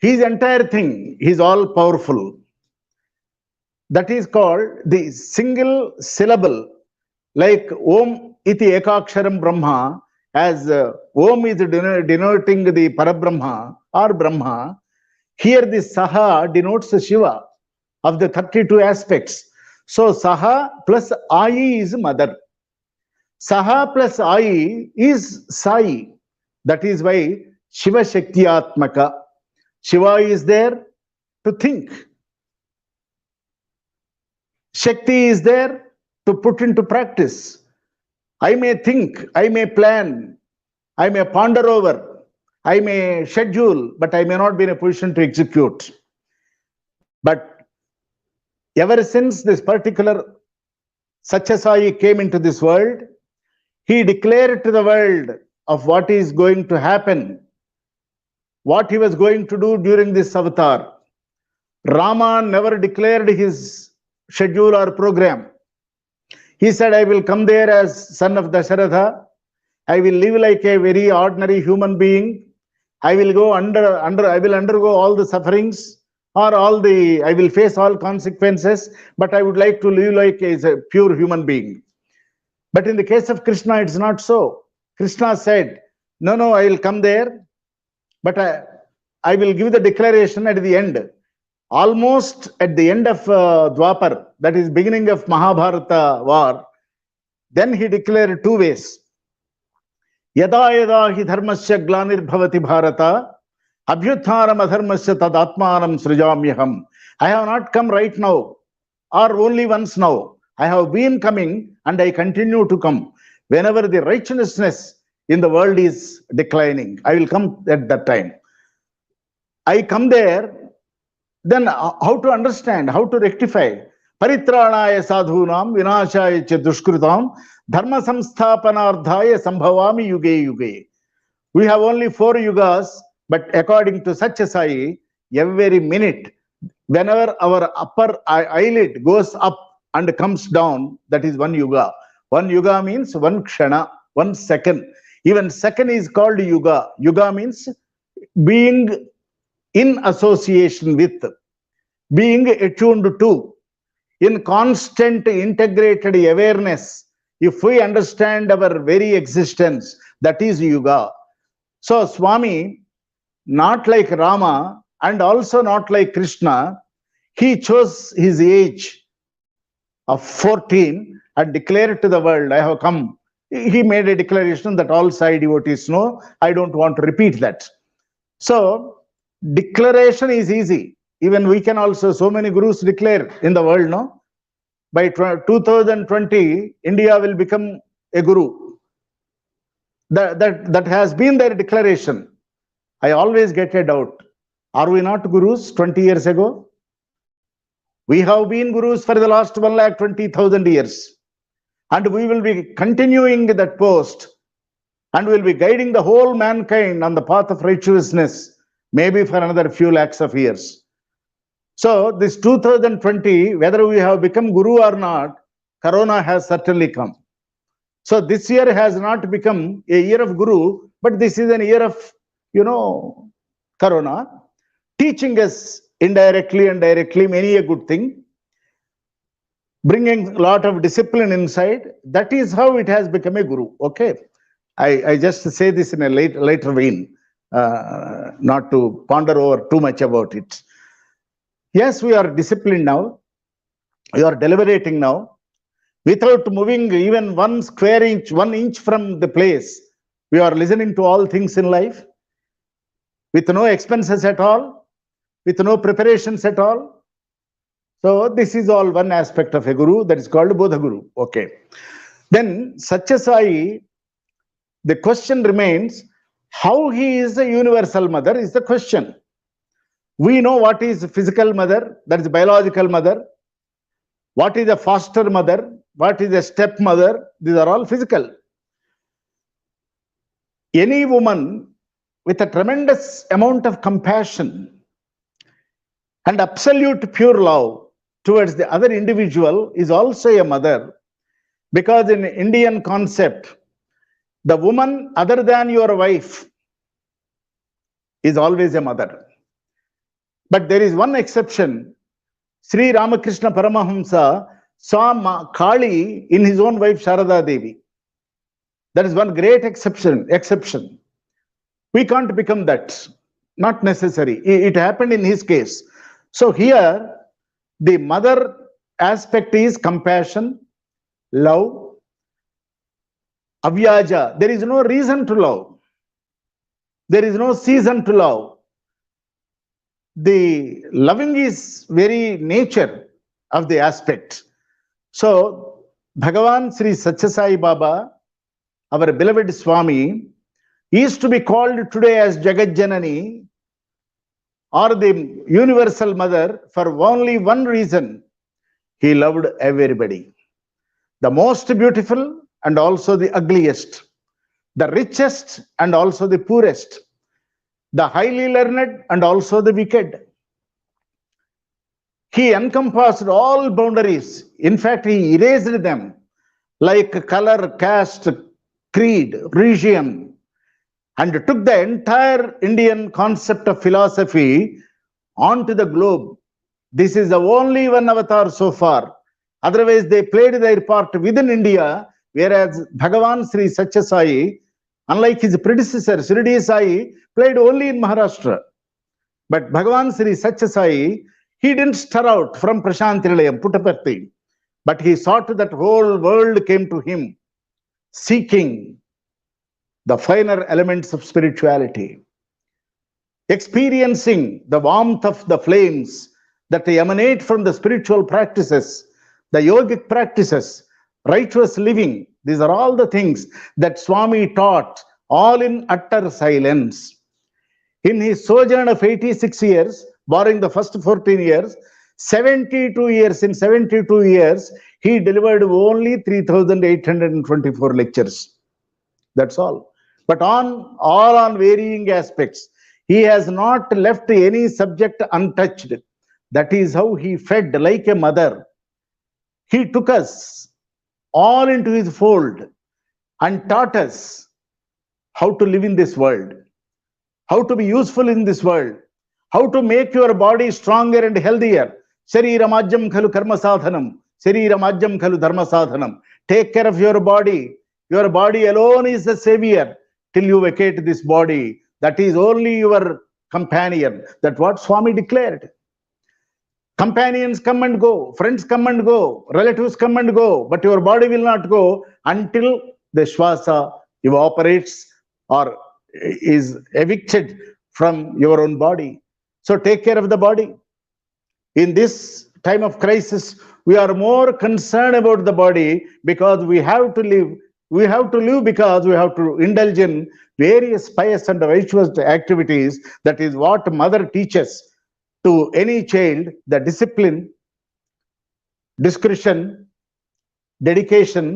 B: His entire thing, he is all powerful. That is called the single syllable, like Om iti ekaksharam Brahma, as Om is denoting the Parabrahma or Brahma. Here the Saha denotes Shiva of the 32 aspects. So Saha plus Ai is mother. Saha plus Ai is Sai. That is why Shiva Shaktiatmaka. Shiva is there to think. Shakti is there to put into practice. I may think, I may plan, I may ponder over, I may schedule, but I may not be in a position to execute. But ever since this particular Sathya Sai came into this world, he declared to the world of what is going to happen, what he was going to do during this avatar. Rama never declared his schedule or program. He said, I will come there as son of Dasharatha. I will live like a very ordinary human being. I will go I will undergo all the sufferings, or I will face all consequences, but I would like to live like a pure human being. But in the case of Krishna, it's not so. Krishna said, no, I will come there, but I will give the declaration at the end. Almost at the end of Dwapar, that is beginning of Mahabharata war, then he declared two ways. Yada yada hi dharmasya glanir bhavati bharata, abhyutharam adharmasya tadatmanam srijamyaham. I have not come right now, or only once now. I have been coming and I continue to come. Whenever the righteousness in the world is declining, I will come at that time. I come there, then how to understand, how to rectify? Paritranaya sadhunam vinashaya cha dushkritam dharma samsthapanardhaya sambhavami yuge yuge. We have only 4 yugas, but according to Sathya Sai, every minute, whenever our upper eyelid goes up and comes down, that is 1 yuga. 1 yuga means 1 kshana, 1 second. Even second is called yuga. Yuga means being in association with, being attuned to, in constant integrated awareness. If we understand our very existence, that is yuga. So Swami, not like Rama and also not like Krishna, he chose his age of 14 and declared to the world, I have come he made a declaration that all Sai devotees know. I don't want to repeat that. So, declaration is easy. Even we can also, so many gurus declare in the world, no? By 2020, India will become a guru. That has been their declaration. I always get a doubt. Are we not gurus 20 years ago? We have been gurus for the last 1,20,000 years. And we will be continuing that post and will be guiding the whole mankind on the path of righteousness, maybe for another few lakhs of years. So this 2020, whether we have become guru or not, Corona has certainly come. So this year has not become a year of guru, but this is an year of, Corona, teaching us indirectly and directly many a good thing, bringing a lot of discipline inside. That is how it has become a guru. Okay, I just say this in a later vein, not to ponder over too much about it. Yes, we are disciplined now. We are deliberating now. Without moving even 1 square inch, 1 inch from the place, we are listening to all things in life with no expenses at all, with no preparations at all. So this is all one aspect of a guru, that is called Bodha Guru. Okay. Then Sathya Sai, the question remains, how he is a universal mother is the question. We know what is physical mother, that is biological mother. What is a foster mother? What is a stepmother? These are all physical. Any woman with a tremendous amount of compassion and absolute pure love towards the other individual is also a mother, because in Indian concept, the woman other than your wife is always a mother. But there is one exception. Sri Ramakrishna Paramahamsa saw Kali in his own wife Sharada Devi. That is one great exception. We can't become that. Not necessary. It happened in his case. So here, the mother aspect is compassion, love, avyaja. There is no reason to love. There is no season to love. The loving is very nature of the aspect. So, Bhagavan Sri Sathya Sai Baba, our beloved Swami, is to be called today as Jagat Janani, or the universal mother, for only one reason: he loved everybody. The most beautiful and also the ugliest, the richest and also the poorest, the highly learned and also the wicked. He encompassed all boundaries. In fact, he erased them, like color, caste, creed, region, and took the entire Indian concept of philosophy onto the globe. This is the only one avatar so far. Otherwise, they played their part within India, whereas Bhagavan Sri Sathya Sai, unlike his predecessor, Shirdi Sai, played only in Maharashtra. But Bhagavan Sri Sathya Sai, he didn't stir out from Prashantilayam, Puttaparthi, but he sought that whole world came to him, seeking the finer elements of spirituality, experiencing the warmth of the flames that emanate from the spiritual practices, the yogic practices, righteous living. These are all the things that Swami taught, all in utter silence. In his sojourn of 86 years, barring the first 14 years, 72 years, in 72 years, he delivered only 3,824 lectures. That's all. But all on varying aspects. He has not left any subject untouched. That is how he fed like a mother. He took us all into his fold and taught us how to live in this world, how to be useful in this world, how to make your body stronger and healthier. Shariramajyam khalu karma sadhanam, Shariramajyam khalu dharma sadhanam. Take care of your body. Your body alone is the savior till you vacate this body. That is only your companion. That's what Swami declared. Companions come and go, friends come and go, relatives come and go, but your body will not go until the Shwasa evaporates or is evicted from your own body. So take care of the body. In this time of crisis, we are more concerned about the body because we have to live. We have to live because we have to indulge in various pious and virtuous activities. That is what mother teaches to any child, the discipline, discretion, dedication,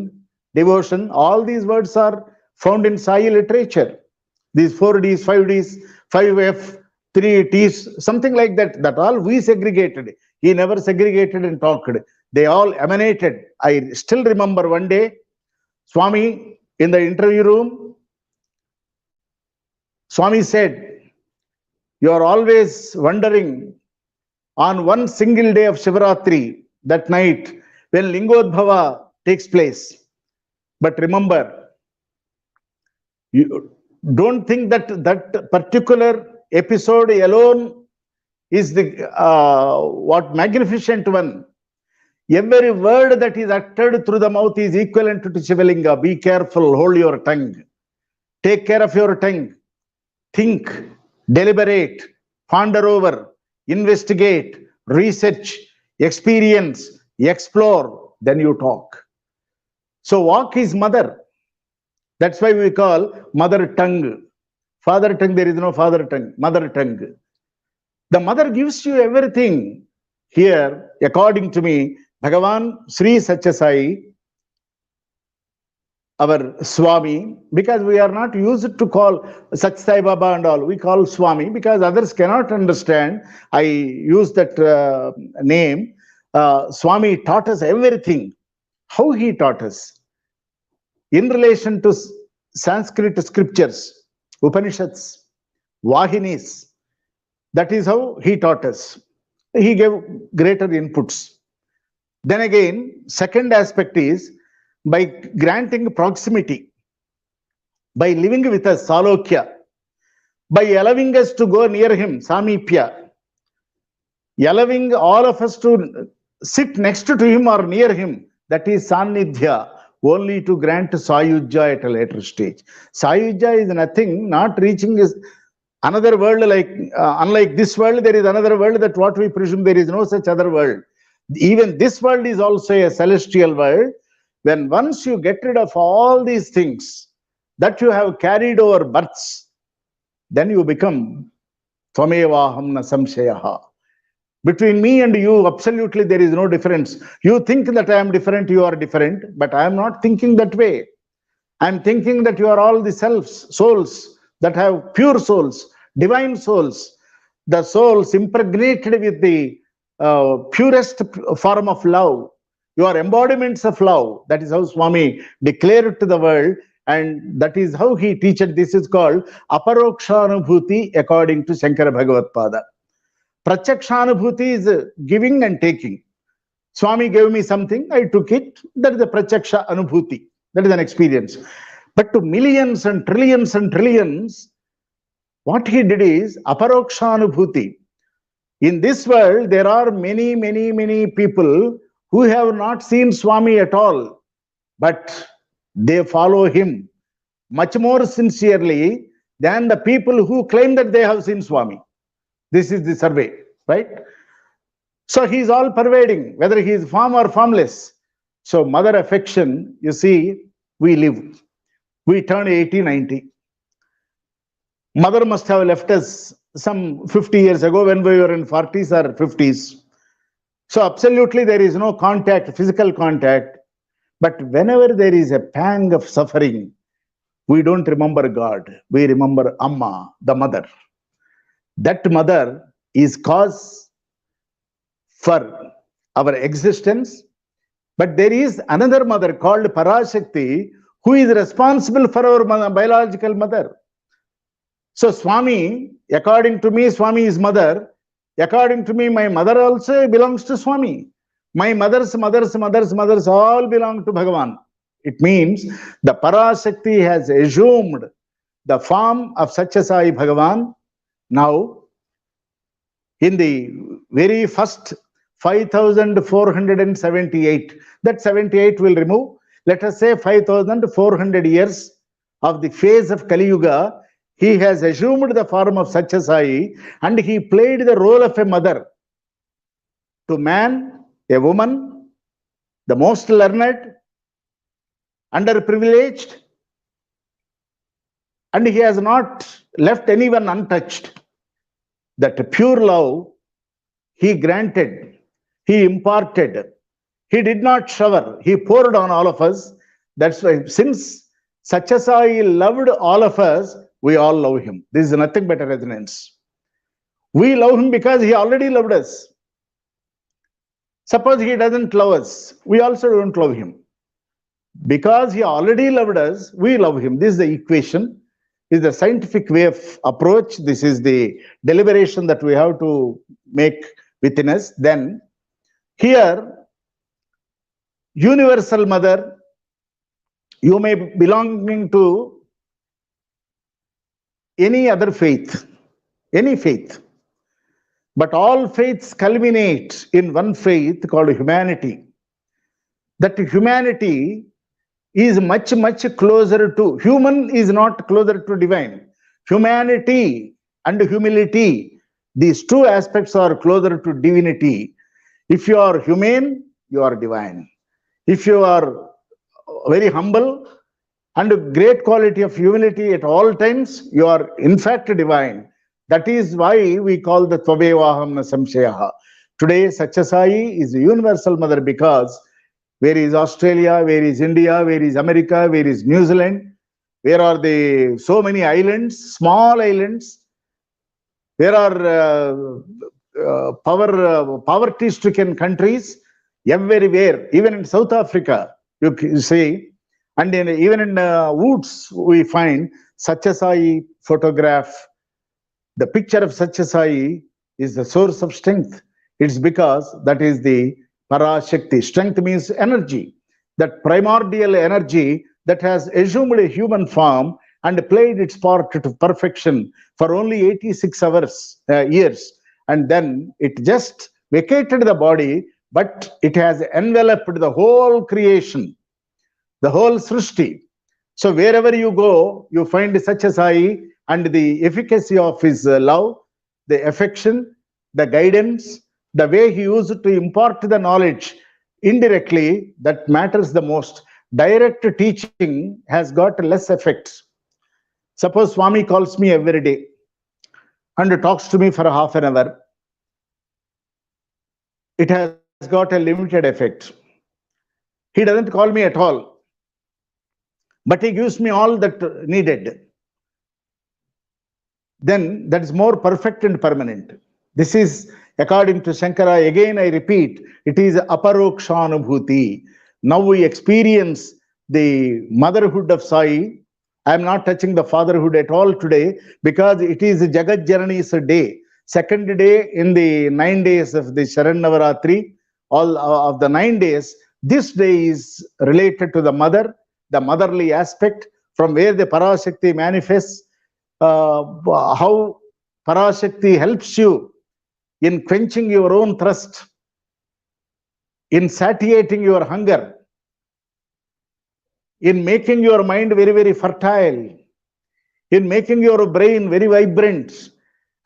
B: devotion. All these words are found in Sai literature. These 4Ds, 5Ds, 5F, 3Ts, something like that. That all we segregated. He never segregated and talked. They all emanated. I still remember one day, Swami in the interview room, Swami said, you are always wondering on one single day of Shivaratri, that night, when Lingodbhava takes place. But remember, you don't think that that particular episode alone is the what magnificent one. Every word that is uttered through the mouth is equivalent to Shivalinga. Be careful, hold your tongue. Take care of your tongue. Think, deliberate, ponder over, investigate, research, experience, explore, then you talk. So walk is mother. That's why we call mother tongue. Father tongue, there is no father tongue, mother tongue. The mother gives you everything. Here, according to me, Bhagavan Sri Sathya Sai, our Swami, because we are not used to call Sathya Sai Baba and all, we call Swami because others cannot understand. I use that name. Swami taught us everything. How he taught us? In relation to Sanskrit scriptures, Upanishads, Vahinis, that is how he taught us. He gave greater inputs. Then again, second aspect is by granting proximity, by living with us, Salokya, by allowing us to go near him, Samipya, allowing all of us to sit next to him or near him, that is Sannidhya, only to grant Sayujja at a later stage. Sayujja is nothing, not reaching is another world like, unlike this world, there is another world that what we presume there is no such other world. Even this world is also a celestial world. When once you get rid of all these things that you have carried over births, then you become Tvamevaham na samshayaha. Between me and you, absolutely there is no difference. You think that I am different, you are different, but I am not thinking that way. I am thinking that you are all the selves, souls that have pure souls, divine souls, the souls impregnated with the purest form of love. You are embodiments of love. That is how Swami declared to the world, and that is how he teaches. This is called Aparokshanubhuti according to Shankara Bhagavad Pada. Pratyakshanubhuti is giving and taking. Swami gave me something, I took it. That is the Pratyaksha Anubhuti. That is an experience. But to millions and trillions, what he did is Aparokshanubhuti. In this world, there are many people who have not seen Swami at all, but they follow him much more sincerely than the people who claim that they have seen Swami. This is the survey, right? So he is all pervading, whether he is form or formless. So mother affection, you see, we live. We turn 80, 90. Mother must have left us some 50 years ago when we were in 40s or 50s. So absolutely there is no contact, physical contact. But whenever there is a pang of suffering, we don't remember God. We remember Amma, the mother. That mother is cause for our existence. But there is another mother called Parashakti who is responsible for our biological mother. So Swami, according to me, Swami is mother. According to me, my mother also belongs to Swami. My mothers all belong to Bhagavan. It means the Parashakti has assumed the form of Sathya Sai Bhagavan. Now, in the very first 5,478, that 78 will remove. let us say 5,400 years of the phase of Kali Yuga, he has assumed the form of Sathya Sai, and he played the role of a mother to man, a woman, the most learned, underprivileged, and he has not left anyone untouched. That pure love he granted, he imparted, he did not shower, he poured on all of us. That's why, since Sathya Sai loved all of us, we all love him. This is nothing but a resonance. We love him because he already loved us. Suppose he doesn't love us, we also don't love him. Because he already loved us, we love him. This is the equation, is the scientific way of approach. This is the deliberation that we have to make within us. Then here, universal mother, you may be belonging to any other faith, any faith, but all faiths culminate in one faith called humanity. That humanity is much, much closer to, human is not closer to divine. Humanity and humility, these two aspects are closer to divinity. If you are humane, you are divine. If you are very humble and great quality of humility at all times, you are in fact divine. That is why we call the Tvavevaham Samshayaha. Today, Sathya Sai is a universal mother because where is Australia, where is India, where is America, where is New Zealand, where are the so many islands, small islands, where are poverty-stricken countries, everywhere, even in South Africa, you see, and even in woods, we find Sathya Sai photograph. The picture of Sathya Sai is the source of strength. It's because that is the Parashakti. Strength means energy, that primordial energy that has assumed a human form and played its part to perfection for only 86 years. And then it just vacated the body, but it has enveloped the whole creation, the whole Srishti. So wherever you go, you find Sathya Sai and the efficacy of his love, the affection, the guidance, the way he used to impart the knowledge indirectly, that matters the most. Direct teaching has got less effect. Suppose Swami calls me every day and talks to me for half an hour. It has got a limited effect. He doesn't call me at all, but he gives me all that needed. Then that is more perfect and permanent. This is according to Sankara. Again, I repeat, it is aparokshanubhuti. Now we experience the motherhood of Sai. I am not touching the fatherhood at all today because it is Jagat Janani's day. Second day in the 9 days of the Sharan Navaratri, all of the 9 days, this day is related to the mother, the motherly aspect, from where the Parashakti manifests, how Parashakti helps you in quenching your own thirst, in satiating your hunger, in making your mind very, very fertile, in making your brain very vibrant,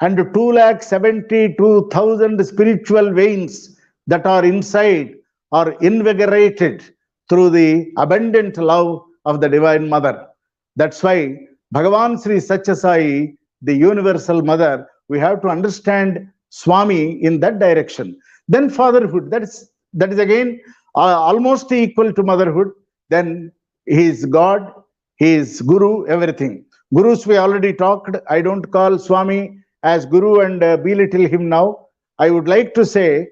B: and 272,000 spiritual veins that are inside are invigorated through the abundant love of the Divine Mother. That's why Bhagavan Sri Sathya Sai, the universal mother, we have to understand Swami in that direction. Then fatherhood, that is again almost equal to motherhood. Then he is God, he is Guru, everything. Gurus we already talked. I don't call Swami as Guru and belittle him now. I would like to say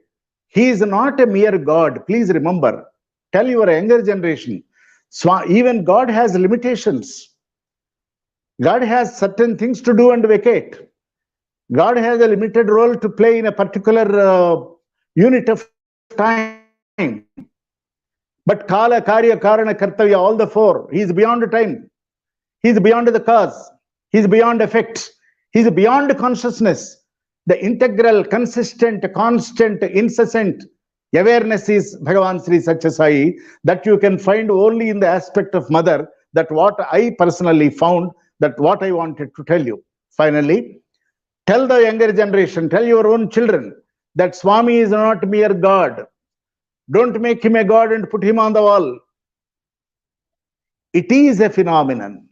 B: he is not a mere God. Please remember, tell your younger generation, even God has limitations. God has certain things to do and vacate. God has a limited role to play in a particular unit of time. But Kala, Karya, Karana, Kartavya, all the four, he is beyond time. He is beyond the cause. He is beyond effect. He is beyond consciousness. The integral, consistent, constant, incessant, Awareness is Bhagavan Sri Sathya Sai, that you can find only in the aspect of mother, that what I personally found, that what I wanted to tell you. Finally, tell the younger generation, tell your own children, that Swami is not mere God. Don't make him a God and put him on the wall. It is a phenomenon.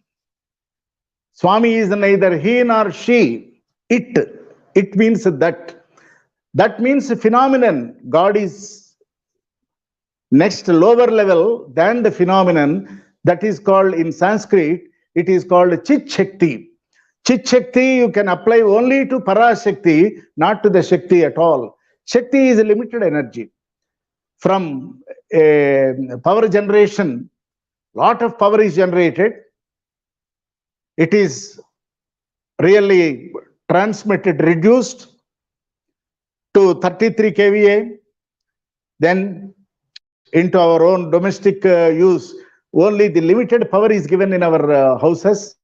B: Swami is neither he nor she. It means that. That means a phenomenon. God is next lower level than the phenomenon. That is called in Sanskrit, it is called Chit Shakti. Chit Shakti you can apply only to Parashakti, not to the Shakti at all. Shakti is a limited energy. From power generation, lot of power is generated. It is really transmitted, reduced to 33 kVA, then into our own domestic use. Only the limited power is given in our houses.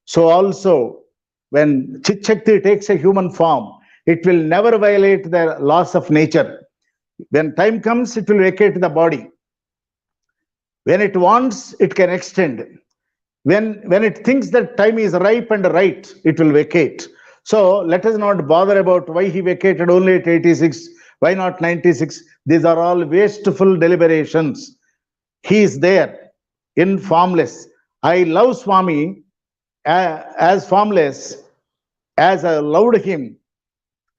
B: So also, when Chit Shakti takes a human form, it will never violate the laws of nature. When time comes, it will vacate the body. When it wants, it can extend. When it thinks that time is ripe and right, it will vacate. So let us not bother about why he vacated only at 86, why not 96. These are all wasteful deliberations. He is there in formless. I love Swami as formless as I loved him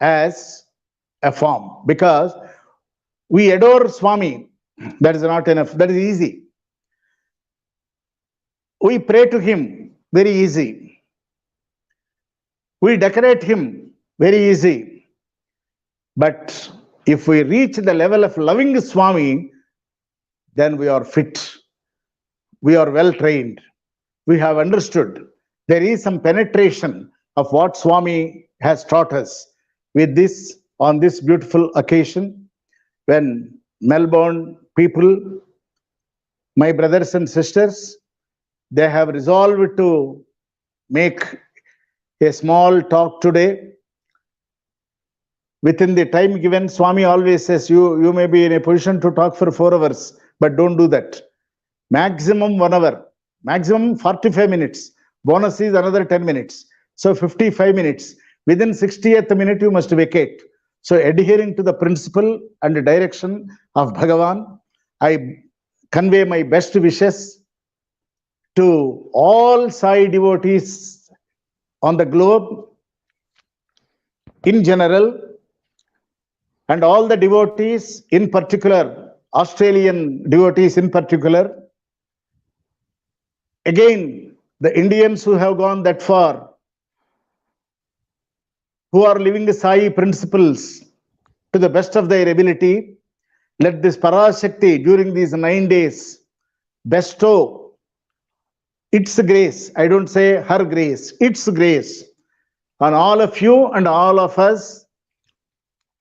B: as a form, because we adore Swami. That is not enough. That is easy. We pray to him, very easy. We decorate him, very easy. But if we reach the level of loving Swami, then we are fit. We are well trained. We have understood. There is some penetration of what Swami has taught us. With this, on this beautiful occasion, when Melbourne people, my brothers and sisters, they have resolved to make a small talk today. Within the time given, Swami always says, you may be in a position to talk for 4 hours, but don't do that. Maximum 1 hour, maximum 45 minutes. Bonus is another 10 minutes. So 55 minutes. Within 60th minute, you must vacate. So adhering to the principle and the direction of Bhagavan, I convey my best wishes to all Sai devotees on the globe in general, and all the devotees in particular, Australian devotees in particular. Again, the Indians who have gone that far, who are living the Sai principles to the best of their ability, let this Parashakti during these 9 days bestow its grace. I don't say her grace, its grace on all of you and all of us,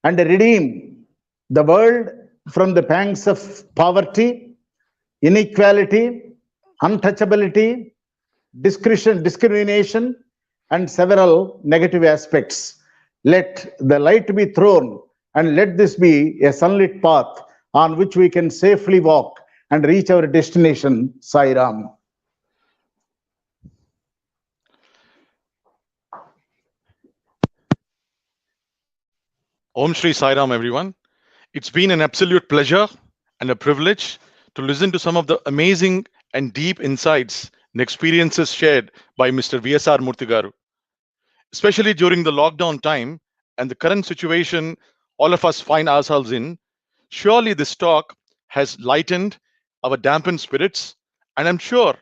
B: and redeem the world from the pangs of poverty, inequality, untouchability, discrimination, and several negative aspects. Let the light be thrown, and let this be a sunlit path on which we can safely walk and reach our destination, Sai Ram.
A: Om Shri Sai Ram, everyone. It's been an absolute pleasure and a privilege to listen to some of the amazing and deep insights and experiences shared by Mr. V.S.R. Moorthy garu. Especially during the lockdown time and the current situation all of us find ourselves in, surely this talk has lightened our dampened spirits, and I'm sure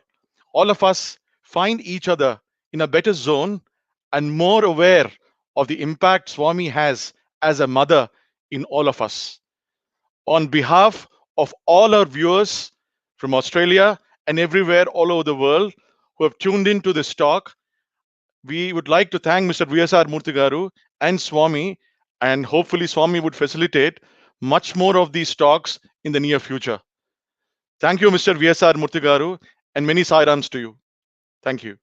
A: all of us find each other in a better zone and more aware of the impact Swami has as a mother in all of us. On behalf of all our viewers from Australia and everywhere all over the world who have tuned into this talk, we would like to thank Mr. V.S.R. Moorthy garu and Swami, and hopefully Swami would facilitate much more of these talks in the near future. Thank you, Mr. V.S.R. Moorthy garu, and many Sai Rams to you. Thank you.